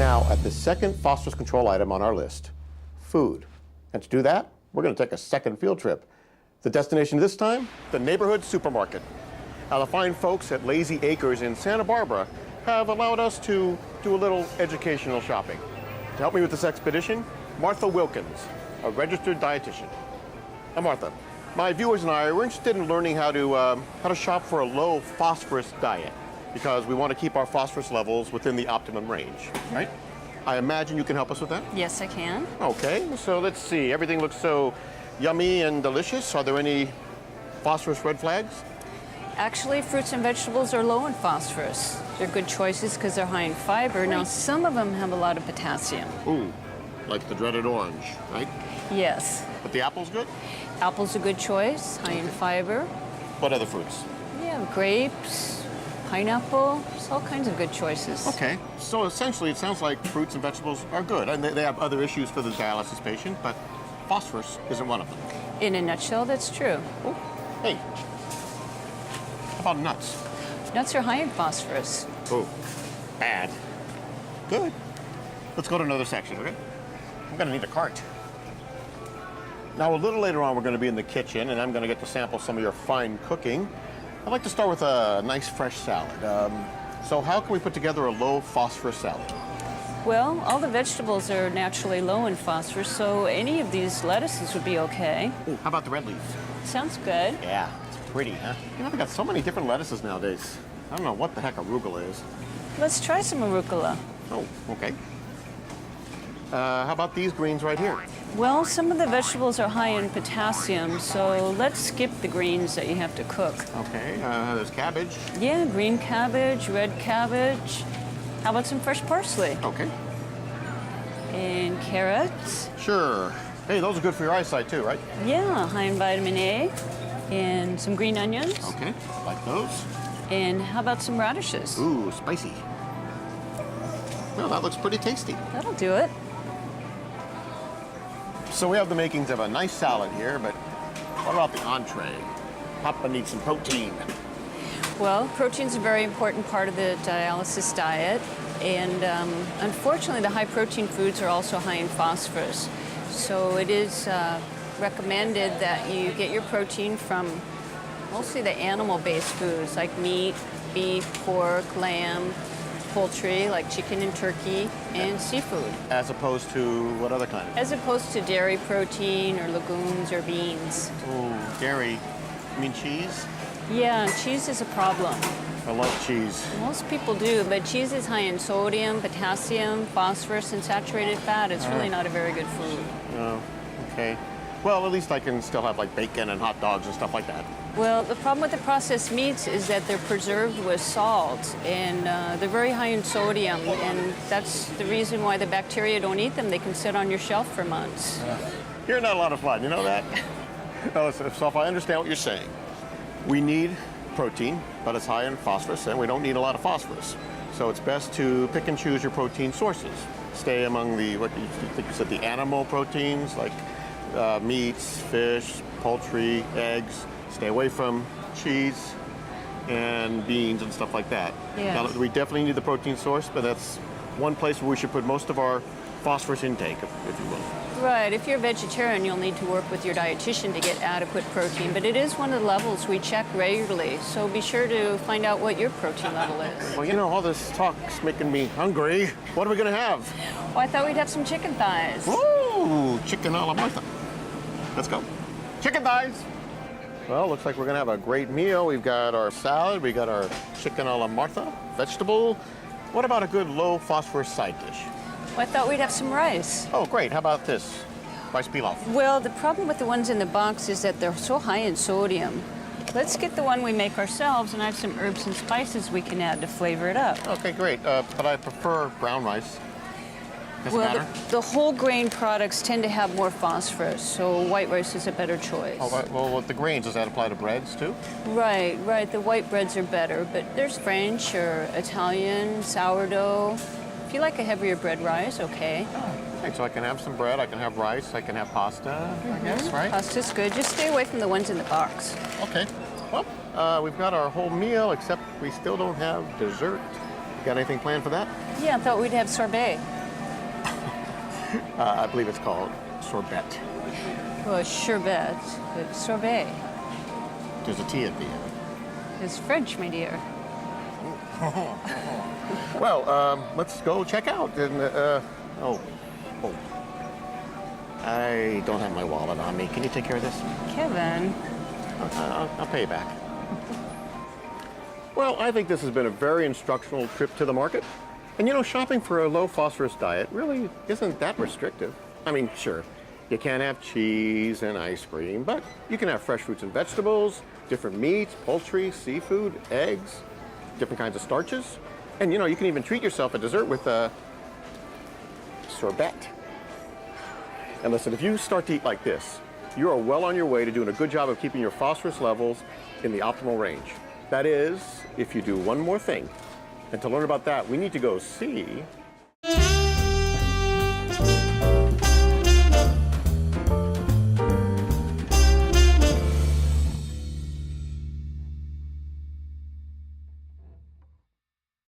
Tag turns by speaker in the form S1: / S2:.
S1: now at the second phosphorus control item on our list, food. And to do that, we're going to take a second field trip. The destination this time, the neighborhood supermarket. Now, the fine folks at Lazy Acres in Santa Barbara have allowed us to do a little educational shopping. To help me with this expedition, Martha Wilkins, a registered dietitian. Now, Martha, my viewers and I were interested in learning how to shop for a low phosphorus diet, because we want to keep our phosphorus levels within the optimum range, right? I imagine you can help us with that?
S2: Yes, I can.
S1: Okay, so let's see. Everything looks so yummy and delicious. Are there any phosphorus red flags?
S2: Actually, fruits and vegetables are low in phosphorus. They're good choices because they're high in fiber. Now, some of them have a lot of potassium.
S1: Ooh, like the dreaded orange, right?
S2: Yes.
S1: But the apple's good?
S2: Apple's a good choice, high in fiber.
S1: What other fruits?
S2: Yeah, grapes, pineapple, there's all kinds of good choices.
S1: Okay, so essentially it sounds like fruits and vegetables are good, and they have other issues for the dialysis patient, but phosphorus isn't one of them.
S2: In a nutshell, that's true.
S1: Oh, hey, how about nuts?
S2: Nuts are high in phosphorus.
S1: Oh, bad. Good. Let's go to another section, okay? I'm gonna need a cart. Now, a little later on, we're gonna be in the kitchen, and I'm gonna get to sample some of your fine cooking. I'd like to start with a nice fresh salad. So how can we put together a low phosphorus salad?
S2: Well, all the vegetables are naturally low in phosphorus, so any of these lettuces would be okay.
S1: Ooh, how about the red leaf?
S2: Sounds good.
S1: Yeah, it's pretty, huh? You know, they got so many different lettuces nowadays. I don't know what the heck arugula is.
S2: Let's try some arugula.
S1: Oh, okay. How about these greens right here?
S2: Well, some of the vegetables are high in potassium, so let's skip the greens that you have to cook.
S1: Okay, there's cabbage.
S2: Yeah, green cabbage, red cabbage. How about some fresh parsley?
S1: Okay.
S2: And carrots.
S1: Sure. Hey, those are good for your eyesight too, right?
S2: Yeah, high in vitamin A. And some green onions.
S1: Okay, like those.
S2: And how about some radishes?
S1: Ooh, spicy. Well, that looks pretty tasty.
S2: That'll do it.
S1: So we have the makings of a nice salad here, but what about the entree? Papa needs some protein.
S2: Well, protein's a very important part of the dialysis diet, and unfortunately the high protein foods are also high in phosphorus. So it is recommended that you get your protein from mostly the animal-based foods like meat, beef, pork, lamb, poultry like chicken and turkey, and seafood.
S1: As opposed to what other kind?
S2: As opposed to dairy protein or legumes or beans.
S1: Ooh, dairy. You mean cheese?
S2: Yeah, cheese is a problem.
S1: I love cheese.
S2: Most people do, but cheese is high in sodium, potassium, phosphorus, and saturated fat. It's really not a very good food.
S1: Oh, okay. Well, at least I can still have like bacon and hot dogs and stuff like that.
S2: Well, the problem with the processed meats is that they're preserved with salt, and they're very high in sodium, and that's the reason why the bacteria don't eat them. They can sit on your shelf for months.
S1: You're not a lot of fun, you know that? So if I understand what you're saying, we need protein, but it's high in phosphorus, and we don't need a lot of phosphorus. So it's best to pick and choose your protein sources. Stay among the, what you think you said, the animal proteins, like meats, fish, poultry, eggs. Stay away from cheese and beans and stuff like that.
S2: Yes.
S1: Now, we definitely need the protein source, but that's one place where we should put most of our phosphorus intake, if you will.
S2: Right. If you're a vegetarian, you'll need to work with your dietitian to get adequate protein, but it is one of the levels we check regularly, so be sure to find out what your protein level is.
S1: Well, you know, all this talk's making me hungry. What are we going to have?
S2: Oh, I thought we'd have some chicken thighs.
S1: Ooh, chicken a la Martha. Let's go. Chicken thighs. Well, looks like we're going to have a great meal. We've got our salad, we got our chicken a la Martha, vegetable. What about a good low phosphorus side dish?
S2: Well, I thought we'd have some rice.
S1: Oh, great. How about this? Rice pilaf.
S2: Well, the problem with the ones in the box is that they're so high in sodium. Let's get the one we make ourselves, and I have some herbs and spices we can add to flavor it up.
S1: Okay, great. But I prefer brown rice. Does it matter?
S2: The whole grain products tend to have more phosphorus, so white rice is a better choice.
S1: Oh, well, with the grains, does that apply to breads too?
S2: Right. The white breads are better, but there's French or Italian, sourdough. If you like a heavier bread, rise, okay.
S1: Okay, so I can have some bread, I can have rice, I can have pasta, I guess, right?
S2: Pasta's good. Just stay away from the ones in the box.
S1: Okay. Well, we've got our whole meal, except we still don't have dessert. You got anything planned for that?
S2: Yeah, I thought we'd have sorbet.
S1: I believe it's called sorbet.
S2: Well, sherbet, but sorbet.
S1: There's a T at the end.
S2: It's French, my dear.
S1: Well, let's go check out. And, oh, I don't have my wallet on me. Can you take care of this?
S2: Kevin.
S1: I'll pay you back. Well, I think this has been a very instructional trip to the market. And you know, shopping for a low phosphorus diet really isn't that restrictive. I mean, sure, you can't have cheese and ice cream, but you can have fresh fruits and vegetables, different meats, poultry, seafood, eggs, different kinds of starches. And you know, you can even treat yourself at dessert with a sorbet. And listen, if you start to eat like this, you are well on your way to doing a good job of keeping your phosphorus levels in the optimal range. That is, if you do one more thing. And to learn about that, we need to go see